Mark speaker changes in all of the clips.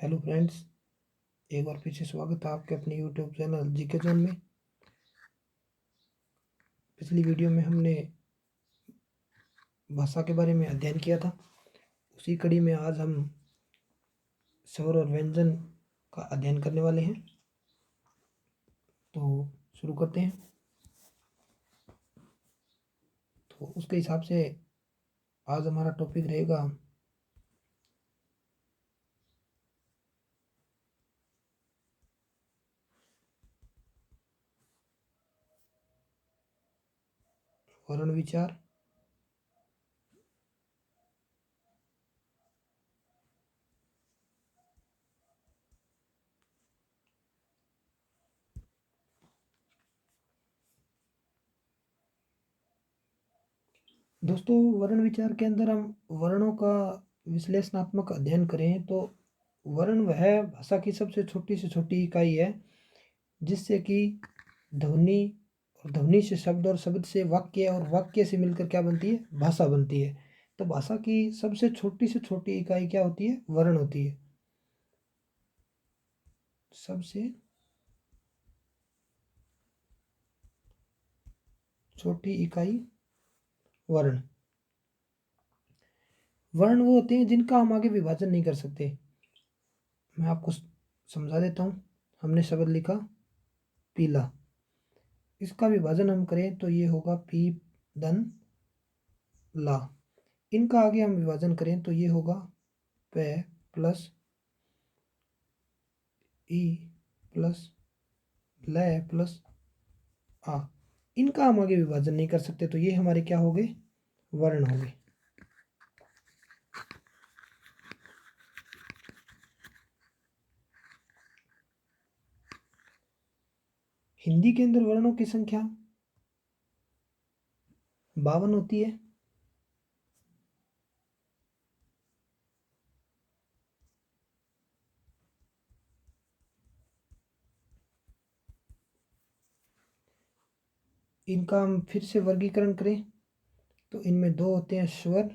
Speaker 1: Hello friends, एक बार फिर से स्वागत है आपके अपने यूट्यूब चैनल जीके जोन में। पिछली वीडियो में हमने भाषा के बारे में अध्ययन किया था। उसी कड़ी में आज हम स्वर और व्यंजन का अध्ययन करने वाले हैं। तो शुरू करते हैं। तो उसके हिसाब से आज हमारा टॉपिक रहेगा वर्ण विचार। दोस्तों, वर्ण विचार के अंदर हम वर्णों का विश्लेषणात्मक अध्ययन करें तो वर्ण वह भाषा की सबसे छोटी से छोटी इकाई है जिससे कि ध्वनि और ध्वनि से शब्द और शब्द से वाक्य और वाक्य से मिलकर क्या बनती है? भाषा बनती है। तो भाषा की सबसे छोटी से छोटी इकाई क्या होती है? वर्ण होती है। सबसे छोटी इकाई वर्ण। वर्ण वो होते हैं जिनका हम आगे विभाजन नहीं कर सकते। मैं आपको समझा देता हूँ। हमने शब्द लिखा पीला, इसका विभाजन हम करें तो ये होगा पी दन ला। इनका आगे हम विभाजन करें तो ये होगा पे प्लस ई प्लस ल प्लस आ। इनका हम आगे विभाजन नहीं कर सकते तो ये हमारे क्या हो गए? वर्ण हो गए। हिंदी के अंदर वर्णों की संख्या 52 होती है। इनका हम फिर से वर्गीकरण करें तो इनमें दो होते हैं स्वर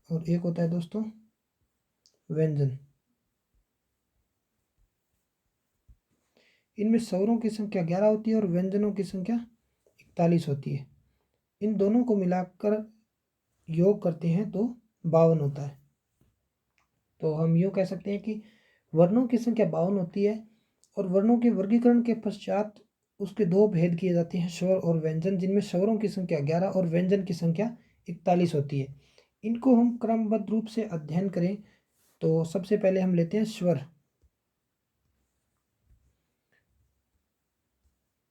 Speaker 1: और एक होता है दोस्तों व्यंजन। इनमें स्वरों की संख्या 11 होती है और व्यंजनों की संख्या 41 होती है। इन दोनों को मिलाकर योग करते हैं तो 52 होता है। तो हम यूँ कह सकते हैं कि वर्णों की संख्या 52 होती है और वर्णों के वर्गीकरण के पश्चात उसके दो भेद किए जाते हैं, स्वर और व्यंजन, जिनमें स्वरों की संख्या 11 और व्यंजन की संख्या 41 होती है। इनको हम क्रमबद्ध रूप से अध्ययन करें तो सबसे पहले हम लेते हैं स्वर।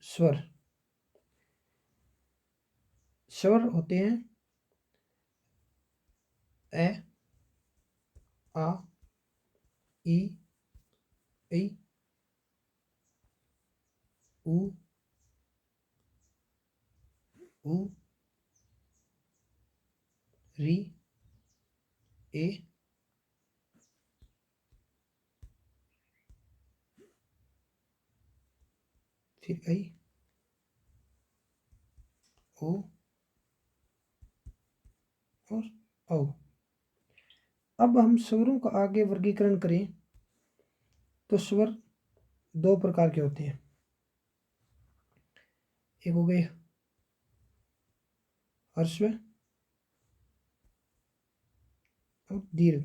Speaker 1: स्वर स्वर होते हैं ए, आ, ई, ऐ, उ, ऊ, री, ए, फिर ऐ, ओ और औ। अब हम स्वरों का आगे वर्गीकरण करें तो स्वर दो प्रकार के होते हैं। एक हो गए ह्रस्व और दीर्घ।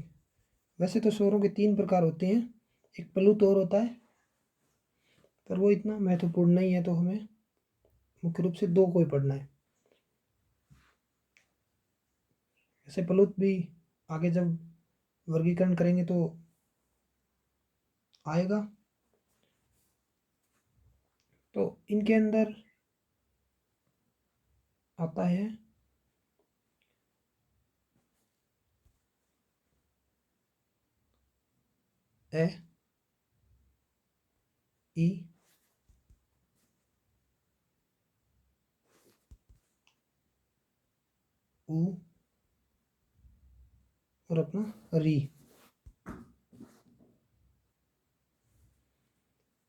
Speaker 1: वैसे तो स्वरों के 3 प्रकार होते हैं। एक प्लुत और होता है, पर वो इतना महत्वपूर्ण नहीं है, तो हमें मुख्य रूप से दो को ही पढ़ना है। ऐसे प्लुत भी आगे जब वर्गीकरण करेंगे तो आएगा। तो इनके अंदर आता है ए, ई, ऊ और अपना री।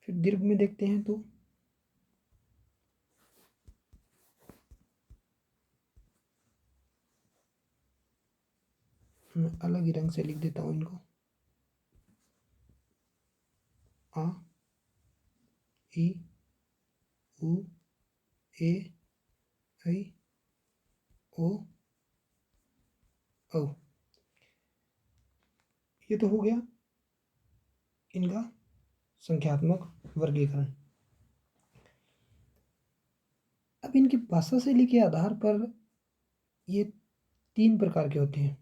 Speaker 1: फिर दीर्घ में देखते हैं तो मैं अलग ही रंग से लिख देता हूँ इनको। आ ई उ ए ऐ ओ औ। ये तो हो गया इनका संख्यात्मक वर्गीकरण। अब इनकी भाषा शैली के आधार पर ये 3 प्रकार के होते हैं।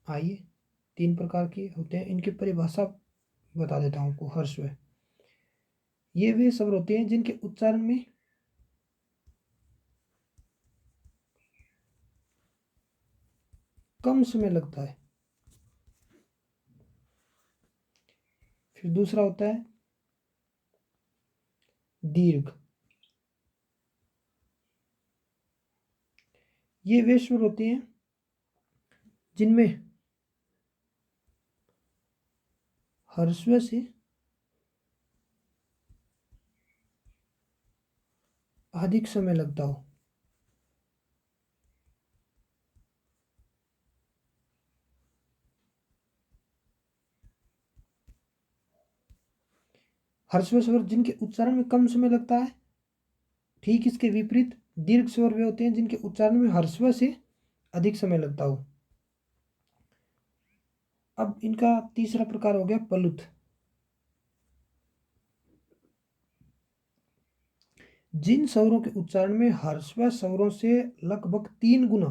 Speaker 1: आइए 3 प्रकार के होते हैं, इनकी परिभाषा बता देता हूँ आपको। ह्रस्व, ये वे शब्द होते हैं जिनके उच्चारण में कम समय लगता है। फिर दूसरा होता है दीर्घ, ये वे स्वर होते हैं जिनमें ह्रस्व से अधिक समय लगता हो। ह्रस्व स्वर जिनके उच्चारण में कम समय लगता है, ठीक इसके विपरीत दीर्घ स्वर वे होते हैं जिनके उच्चारण में ह्रस्व से अधिक समय लगता हो। अब इनका तीसरा प्रकार हो गया प्लुत, जिन स्वरों के उच्चारण में ह्रस्व स्वरों से लगभग 3 गुना,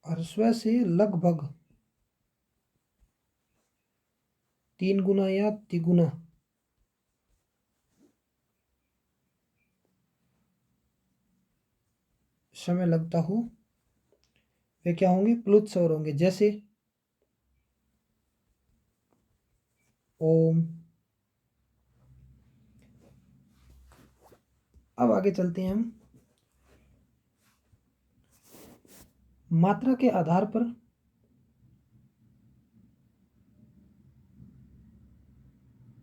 Speaker 1: ह्रस्व से लगभग 3 गुना या तिगुना समय लगता हो, वे क्या होंगे? प्लुत स्वर होंगे। जैसे ओम। अब आगे चलते हैं हम मात्रा के आधार पर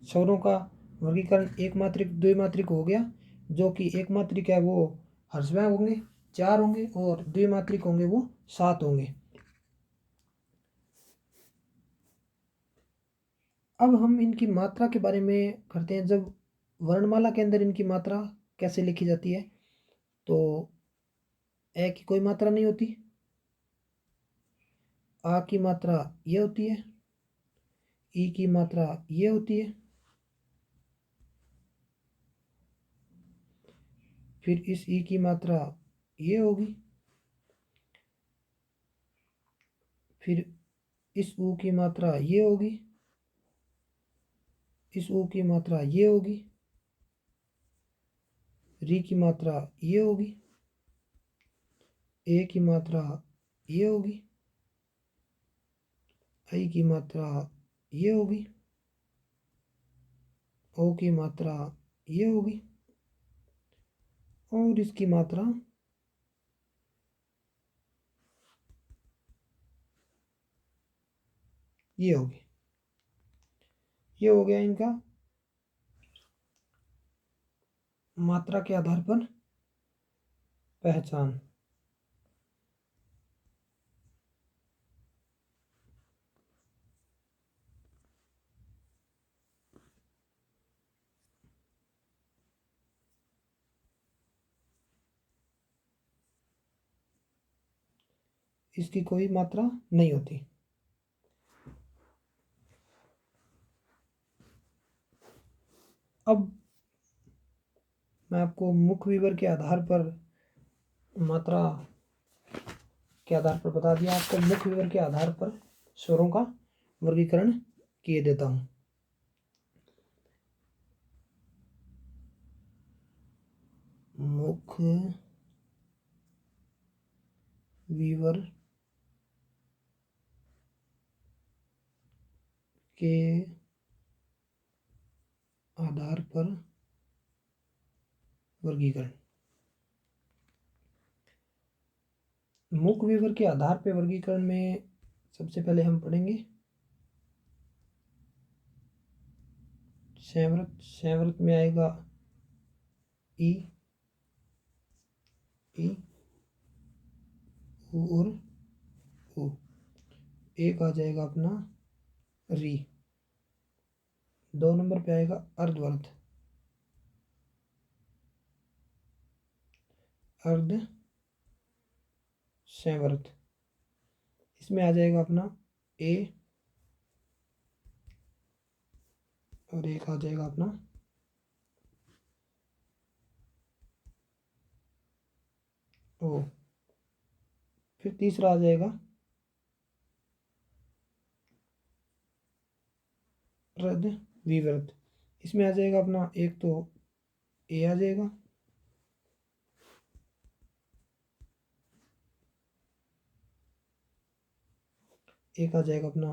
Speaker 1: स्वरों का वर्गीकरण। एक मात्रिक, द्विमात्रिक हो गया, जो कि एक मात्रिक है वो ह्रस्व होंगे 4 होंगे, और द्विमात्रिक होंगे वो 7 होंगे। अब हम इनकी मात्रा के बारे में करते हैं। जब वर्णमाला के अंदर इनकी मात्रा कैसे लिखी जाती है, तो ए की कोई मात्रा नहीं होती, आ की मात्रा ये होती है, ई की मात्रा ये होती है, फिर इस ई की मात्रा ये होगी, फिर इस ऊ की मात्रा ये होगी, इस ऊ की मात्रा ये होगी, री की मात्रा ये होगी, ए की मात्रा ये होगी, आई की मात्रा ये होगी, ओ की मात्रा ये होगी, और इसकी मात्रा ये होगी। ये हो गया इनका मात्रा के आधार पर पहचान। इसकी कोई मात्रा नहीं होती। अब मैं आपको मुख्य विवर के आधार पर मात्रा के आधार पर बता दिया। आपको मुख्य विवर के आधार पर स्वरों का वर्गीकरण किए देता हूँ। मुख्य विवर के आधार पर वर्गीकरण। मुख्य विवर के आधार पर वर्गीकरण में सबसे पहले हम पढ़ेंगे संवृत। संवृत में आएगा ई, ई, उ और उ। एक आ जाएगा अपना री। 2 नंबर पे आएगा अर्धवर्ध, अर्ध संवर्ध। इसमें आ जाएगा अपना ए, और एक आ जाएगा अपना ओ। फिर तीसरा आ जाएगा रद विवर्त। इसमें आ जाएगा अपना एक तो ए आ जाएगा, एक आ जाएगा अपना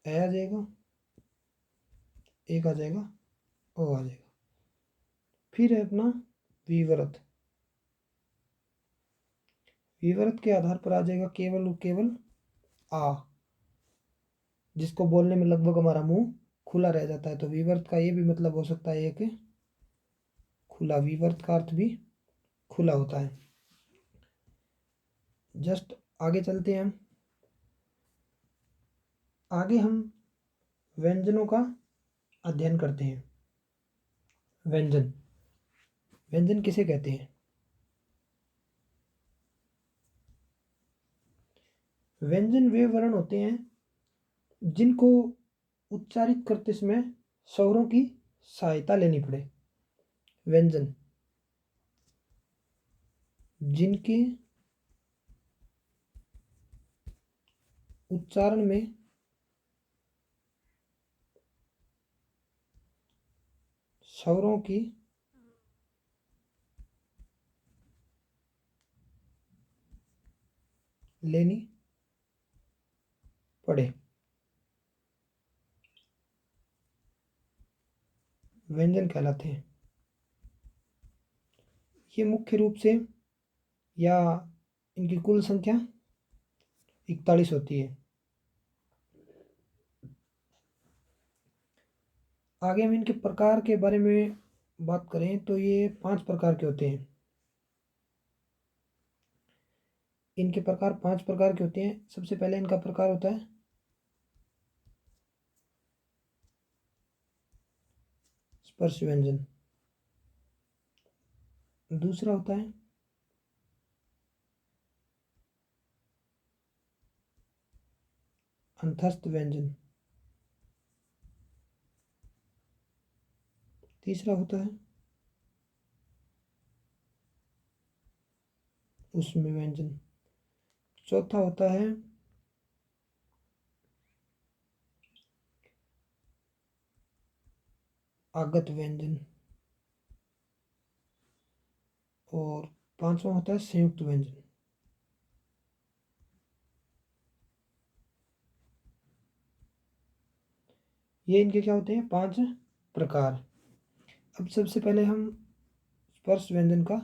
Speaker 1: ए आ जाएगा, एक आ जाएगा ओ आ जाएगा। फिर है अपना विवर्त। विवर्त के आधार पर आ जाएगा केवल और केवल आ, जिसको बोलने में लगभग हमारा मुंह खुला रह जाता है। तो विवर्त का ये भी मतलब हो सकता है एक खुला। विवर्त का अर्थ भी खुला होता है। जस्ट आगे चलते हैं हम। आगे हम व्यंजनों का अध्ययन करते हैं। व्यंजन, व्यंजन किसे कहते हैं? व्यंजन वे वर्ण होते हैं जिनको उच्चारित करते समय स्वरों की सहायता लेनी पड़े। व्यंजन जिनके उच्चारण में स्वरों की लेनी पड़े, व्यंजन कहलाते हैं। ये मुख्य रूप से या इनकी कुल संख्या 41 होती है। आगे हम इनके प्रकार के बारे में बात करें तो ये 5 प्रकार के होते हैं। इनके प्रकार 5 प्रकार के होते हैं। सबसे पहले इनका प्रकार होता है स्पर्श व्यंजन। दूसरा होता है अंतस्थ व्यंजन। तीसरा होता है ऊष्म व्यंजन। चौथा होता है आगत व्यंजन। और पांचवा होता है संयुक्त व्यंजन। ये इनके क्या होते हैं? 5 प्रकार। अब सबसे पहले हम स्पर्श व्यंजन का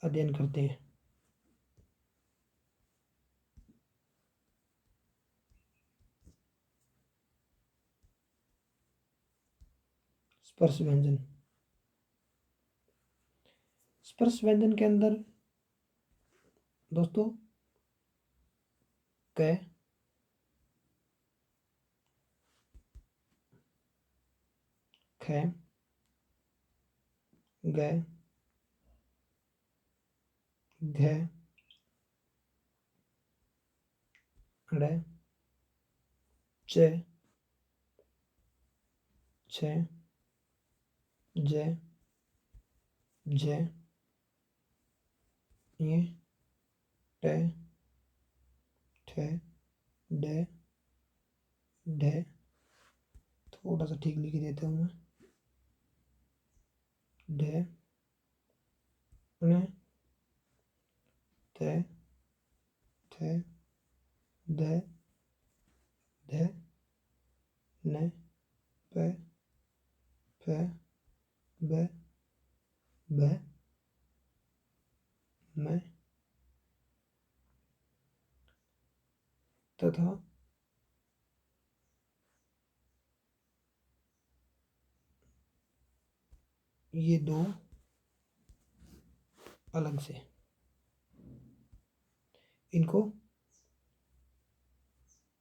Speaker 1: अध्ययन करते हैं। स्पर्श व्यंजन, स्पर्श व्यंजन के अंदर दोस्तों क, ख, ग, घ, ड़, च, छ, ज, झ, ञ, ट, ठ, ड, ढ। थोड़ा सा ठीक लिख देता हूँ मैं। ढ, ण, त, थ, द, ध, न, प, फ, ब, भ, म तथा ये 2 अलग से। इनको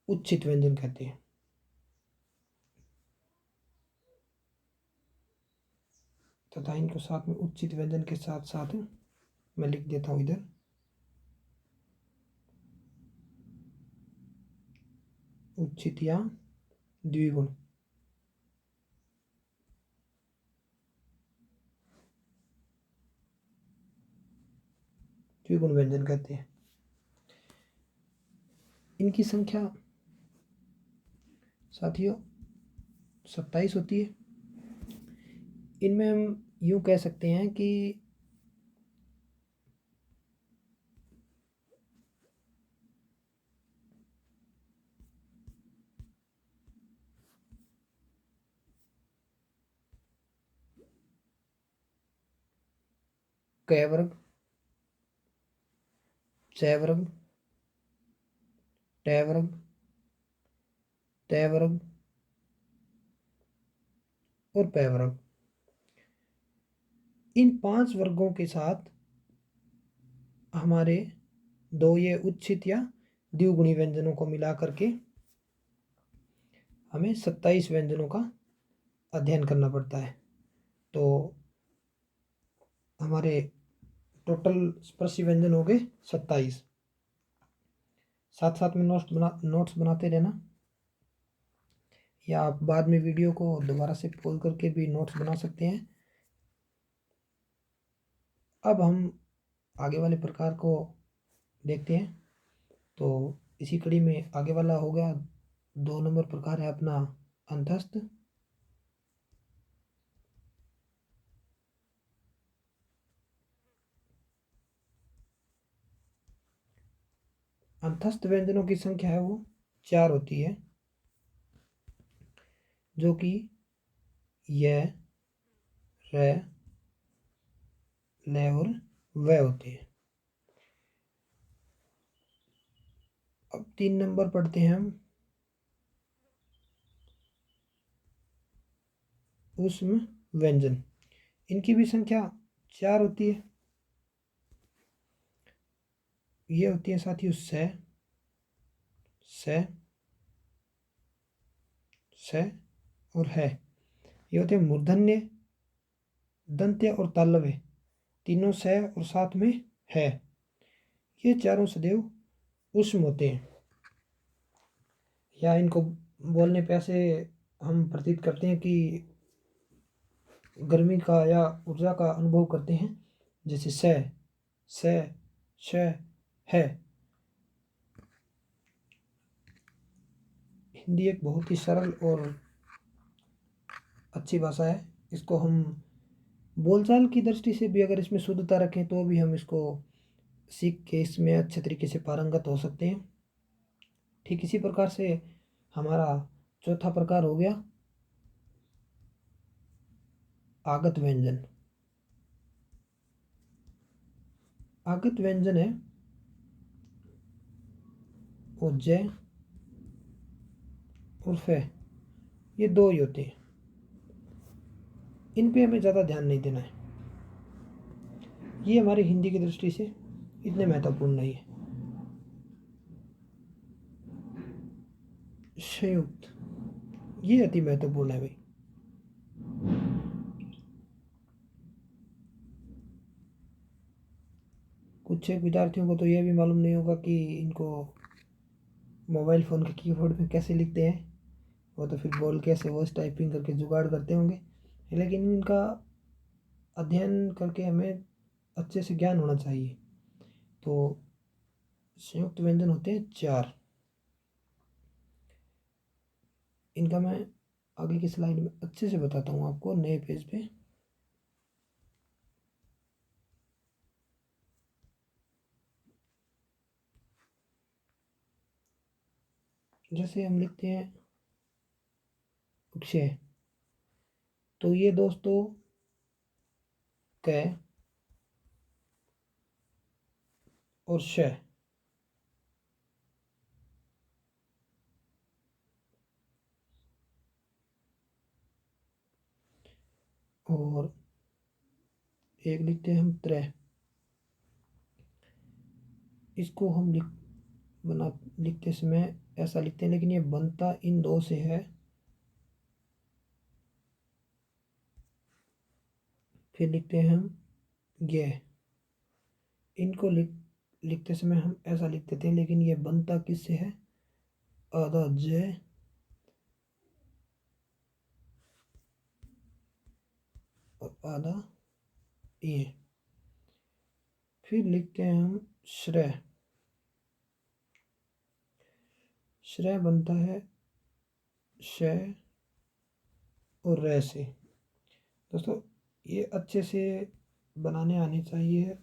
Speaker 1: उच्चित व्यंजन कहते हैं। तथा इनको साथ में उच्चित व्यंजन के साथ साथ मैं लिख देता हूँ इधर उच्चित या द्विगुण। द्विगुण व्यंजन कहते हैं। इनकी संख्या साथियों 27 होती है। इनमें हम यूँ कह सकते हैं कि क वर्ग, च वर्ग, ट वर्ग, त वर्ग और प वर्ग, इन 5 वर्गों के साथ हमारे दो ये उच्चित या द्विगुणी व्यंजनों को मिला करके हमें 27 व्यंजनों का अध्ययन करना पड़ता है। तो हमारे टोटल स्पर्शी व्यंजन हो गए 27। साथ साथ में नोट्स बनाते रहना, या आप बाद में वीडियो को दोबारा से पॉज करके भी नोट्स बना सकते हैं। अब हम आगे वाले प्रकार को देखते हैं। तो इसी कड़ी में आगे वाला हो गया 2 नंबर प्रकार है अपना अंतस्थ। अंतस्थ व्यंजनों की संख्या है वो 4 होती है, जो कि य, र, ल और व होते हैं। अब 3 नंबर पढ़ते हैं हम ऊष्म व्यंजन। इनकी भी संख्या 4 होती है। ये होती है साथियों स, और है। ये होते हैं मूर्धन्य, दंत्य और तालव्य, तीनों स और साथ में है। ये चारों सदैव ऊष्म होते हैं, या इनको बोलने पे ऐसे हम प्रतीत करते हैं कि गर्मी का या ऊर्जा का अनुभव करते हैं, जैसे स, श, है। हिंदी एक बहुत ही सरल और अच्छी भाषा है। इसको हम बोलचाल की दृष्टि से भी अगर इसमें शुद्धता रखें तो भी हम इसको सीख के इसमें अच्छे तरीके से पारंगत हो सकते हैं। ठीक इसी प्रकार से हमारा चौथा प्रकार हो गया आगत व्यंजन। आगत व्यंजन है और ज और फ, ये 2 ही होते हैं। इन पे हमें ज़्यादा ध्यान नहीं देना है। ये हमारी हिंदी की दृष्टि से इतने महत्वपूर्ण नहीं है। संयुक्त, ये अति महत्वपूर्ण है भाई। कुछ एक विद्यार्थियों को तो यह भी मालूम नहीं होगा कि इनको मोबाइल फ़ोन के कीबोर्ड में कैसे लिखते हैं। वो तो फिर बोल के ऐसे वॉइस टाइपिंग करके जुगाड़ करते होंगे, लेकिन इनका अध्ययन करके हमें अच्छे से ज्ञान होना चाहिए। तो संयुक्त व्यंजन होते हैं 4। इनका मैं आगे की स्लाइड में अच्छे से बताता हूँ आपको नए पेज पे। जैसे हम लिखते हैं अक्षय, तो ये दोस्तों क और श, और एक लिखते हैं हम त्रय। इसको हम लिखते समय ऐसा लिखते हैं, लेकिन ये बनता इन दो से है। फिर लिखते हैं हम ये, इनको लिखते समय हम ऐसा लिखते थे, लेकिन ये बनता किससे है, आधा ज और आधा ये। फिर लिखते हैं हम श्रेय। श्रेय बनता है शय और रे से। दोस्तों ये अच्छे से बनाने आने चाहिए,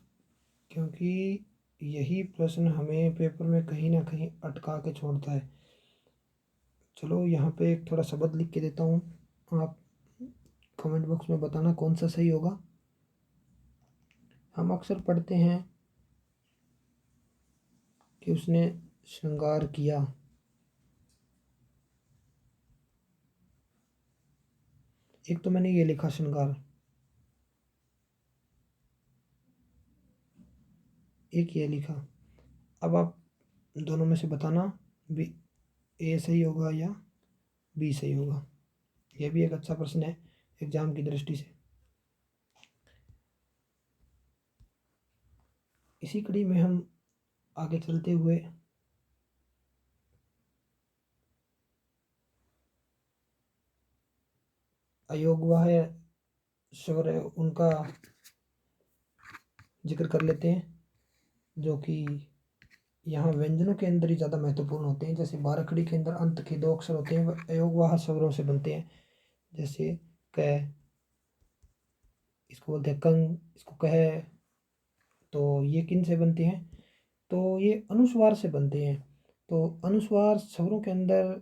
Speaker 1: क्योंकि यही प्रश्न हमें पेपर में कहीं ना कहीं अटका के छोड़ता है। चलो यहाँ पे एक थोड़ा शब्द लिख के देता हूँ, आप कमेंट बॉक्स में बताना कौन सा सही होगा। हम अक्सर पढ़ते हैं कि उसने श्रृंगार किया। एक तो मैंने ये लिखा श्रृंगार, एक ये लिखा। अब आप दोनों में से बताना बी ए सही होगा या बी सही होगा। यह भी एक अच्छा प्रश्न है एग्जाम की दृष्टि से। इसी कड़ी में हम आगे चलते हुए अयोगवाह स्वर है उनका जिक्र कर लेते हैं, जो कि यहाँ व्यंजनों के अंदर ही ज़्यादा महत्वपूर्ण होते हैं। जैसे बाराखड़ी के अंदर अंत के दो अक्षर होते हैं, वह अयोगवाह स्वरों से बनते हैं। जैसे क, इसको बोलते हैं कंग, इसको कह। तो ये किन से बनते हैं, तो ये अनुस्वार से बनते हैं। तो अनुस्वार स्वरों के अंदर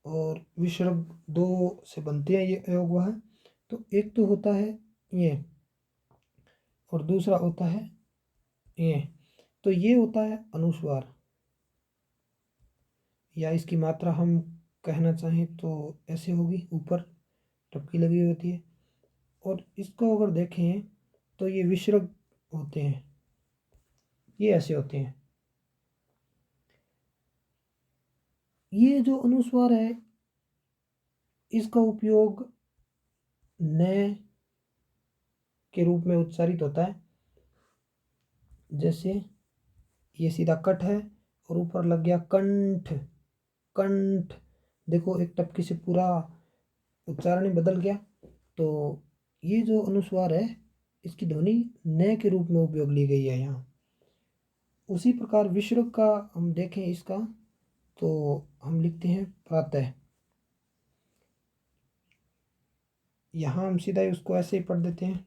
Speaker 1: और विसर्ग दो से बनते हैं ये अयोगवाह। तो एक तो होता है ये और दूसरा होता है ये। तो ये होता है अनुस्वार, या इसकी मात्रा हम कहना चाहें तो ऐसे होगी, ऊपर टपकी लगी होती है। और इसको अगर देखें तो ये विसर्ग होते हैं, ये ऐसे होते हैं। ये जो अनुस्वार है इसका उपयोग न के रूप में उच्चारित होता है। जैसे ये सीधा कट है और ऊपर लग गया कंठ, कंठ। देखो एक टपकी से पूरा उच्चारण ही बदल गया। तो ये जो अनुस्वार है इसकी ध्वनि न के रूप में उपयोग ली गई है यहाँ। उसी प्रकार विसर्ग का हम देखें इसका, तो हम लिखते हैं प्रातः। यहाँ हम सीधा ही उसको ऐसे ही पढ़ देते हैं,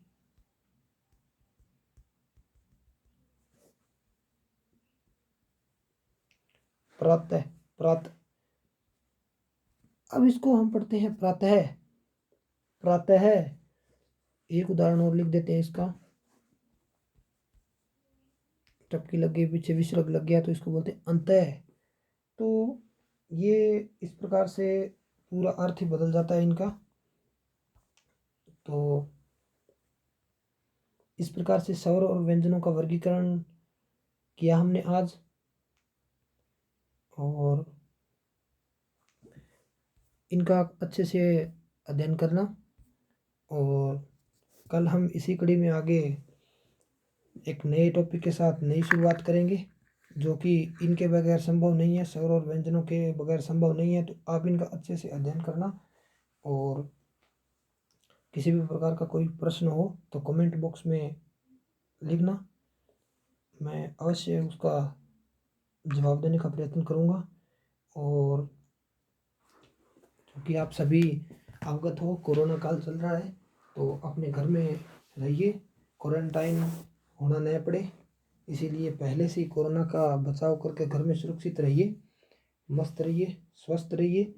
Speaker 1: प्रातः, प्रातः। अब इसको हम पढ़ते हैं प्रातः, प्रातः। एक उदाहरण और लिख देते हैं इसका, टपकी लग गई, पीछे विसर्ग लग गया, तो इसको बोलते हैं अंतः। तो ये इस प्रकार से पूरा अर्थ ही बदल जाता है इनका। तो इस प्रकार से स्वर और व्यंजनों का वर्गीकरण किया हमने आज, और इनका अच्छे से अध्ययन करना। और कल हम इसी कड़ी में आगे एक नए टॉपिक के साथ नई शुरुआत करेंगे, जो कि इनके बगैर संभव नहीं है, स्वर और व्यंजनों के बगैर संभव नहीं है। तो आप इनका अच्छे से अध्ययन करना, और किसी भी प्रकार का कोई प्रश्न हो तो कमेंट बॉक्स में लिखना, मैं अवश्य उसका जवाब देने का प्रयत्न करूँगा। और क्योंकि आप सभी अवगत हो कोरोना काल चल रहा है, तो अपने घर में रहिए, क्वारंटाइन होना न पड़े, इसीलिए पहले से ही कोरोना का बचाव करके घर में सुरक्षित रहिए, मस्त रहिए, स्वस्थ रहिए।